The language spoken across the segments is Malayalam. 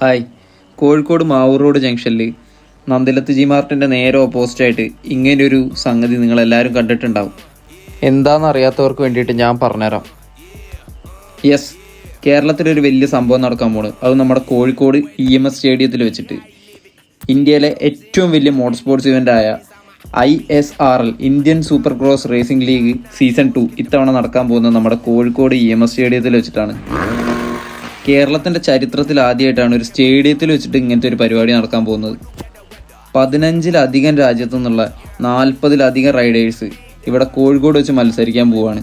ഹായ്, കോഴിക്കോട് മാവൂർ റോഡ് ജംഗ്ഷനിൽ നന്ദിലത്ത് ജി മാർട്ടിൻ്റെ നേരെ ഓപ്പോസിറ്റായിട്ട് ഇങ്ങനെയൊരു സംഗതി നിങ്ങളെല്ലാവരും കണ്ടിട്ടുണ്ടാവും. എന്താണെന്ന് അറിയാത്തവർക്ക് വേണ്ടിയിട്ട് ഞാൻ പറഞ്ഞുതരാം. യെസ്, കേരളത്തിലൊരു വലിയ സംഭവം നടക്കാൻ പോണ്. അത് നമ്മുടെ കോഴിക്കോട് EMS സ്റ്റേഡിയത്തിൽ വെച്ചിട്ട് ഇന്ത്യയിലെ ഏറ്റവും വലിയ മോട്ടോർ സ്പോർട്സ് ഇവൻ്റായ ISRL Indian super cross racing league season 2 ഇത്തവണ നടക്കാൻ പോകുന്നത് നമ്മുടെ കോഴിക്കോട് EMS സ്റ്റേഡിയത്തിൽ വെച്ചിട്ടാണ്. കേരളത്തിൻ്റെ ചരിത്രത്തിൽ ആദ്യമായിട്ടാണ് ഒരു സ്റ്റേഡിയത്തിൽ വെച്ചിട്ട് ഇങ്ങനത്തെ ഒരു പരിപാടി നടക്കാൻ പോകുന്നത്. 15-ലധികം രാജ്യത്തു നിന്നുള്ള 40-ലധികം റൈഡേഴ്സ് ഇവിടെ കോഴിക്കോട് വെച്ച് മത്സരിക്കാൻ പോവുകയാണ്.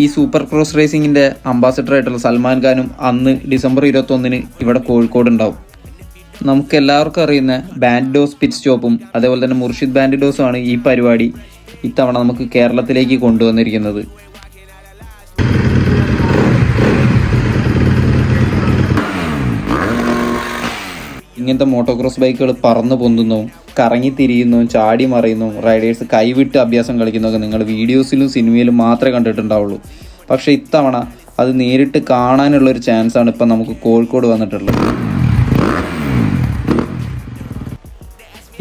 ഈ സൂപ്പർ ക്രോസ് റേസിങ്ങിൻ്റെ അംബാസഡറായിട്ടുള്ള സൽമാൻ ഖാനും അന്ന് ഡിസംബർ 21 ഇവിടെ കോഴിക്കോട് ഉണ്ടാവും. നമുക്ക് എല്ലാവർക്കും അറിയുന്ന ബാൻഡിഡോസ് പിറ്റ് സ്റ്റോപ്പും അതേപോലെ തന്നെ മുർഷിദ് ബാൻഡിഡോസുമാണ് ഈ പരിപാടി ഇത്തവണ നമുക്ക് കേരളത്തിലേക്ക് കൊണ്ടുവന്നിരിക്കുന്നത്. ഇങ്ങനത്തെ മോട്ടോക്രോസ് ബൈക്കുകൾ പറന്നു പൊന്തുന്നതും കറങ്ങി തിരിയുന്നതും ചാടി മറിയുന്നതും റൈഡേഴ്സ് കൈവിട്ട് അഭ്യാസം കളിക്കുന്നതൊക്കെ നിങ്ങൾ വീഡിയോസിലും സിനിമയിലും മാത്രമേ കണ്ടിട്ടുണ്ടാവുള്ളൂ. പക്ഷേ ഇത്തവണ അത് നേരിട്ട് കാണാനുള്ളൊരു ചാൻസാണ് ഇപ്പം നമുക്ക് കോഴിക്കോട് വന്നിട്ടുള്ളത്.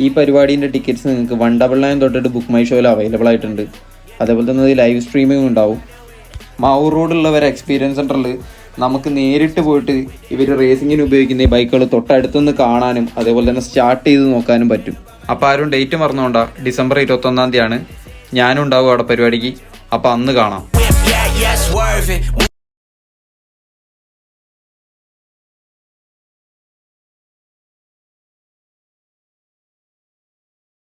ഈ പരിപാടീൻ്റെ ടിക്കറ്റ്സ് നിങ്ങൾക്ക് 199 തൊട്ടിട്ട് ബുക്ക് മൈ ഷോയിൽ അവൈലബിൾ ആയിട്ടുണ്ട്. അതേപോലെ തന്നെ ഇത് ലൈവ് സ്ട്രീമിംഗ് ഉണ്ടാവും. മാവൂർ റോഡുള്ളവരെ എക്സ്പീരിയൻസ് സെൻറ്ററിൽ നമുക്ക് നേരിട്ട് പോയിട്ട് ഇവർ റേസിങ്ങിന് ഉപയോഗിക്കുന്ന ഈ ബൈക്കുകൾ തൊട്ടടുത്തുനിന്ന് കാണാനും അതേപോലെ തന്നെ സ്റ്റാർട്ട് ചെയ്ത് നോക്കാനും പറ്റും. അപ്പോൾ ആരും ഡേറ്റ് മറന്നുകൊണ്ടാ, ഡിസംബർ 21 ഞാനും ഉണ്ടാവും അവിടെ പരിപാടിക്ക്. അപ്പോൾ അന്ന് കാണാം.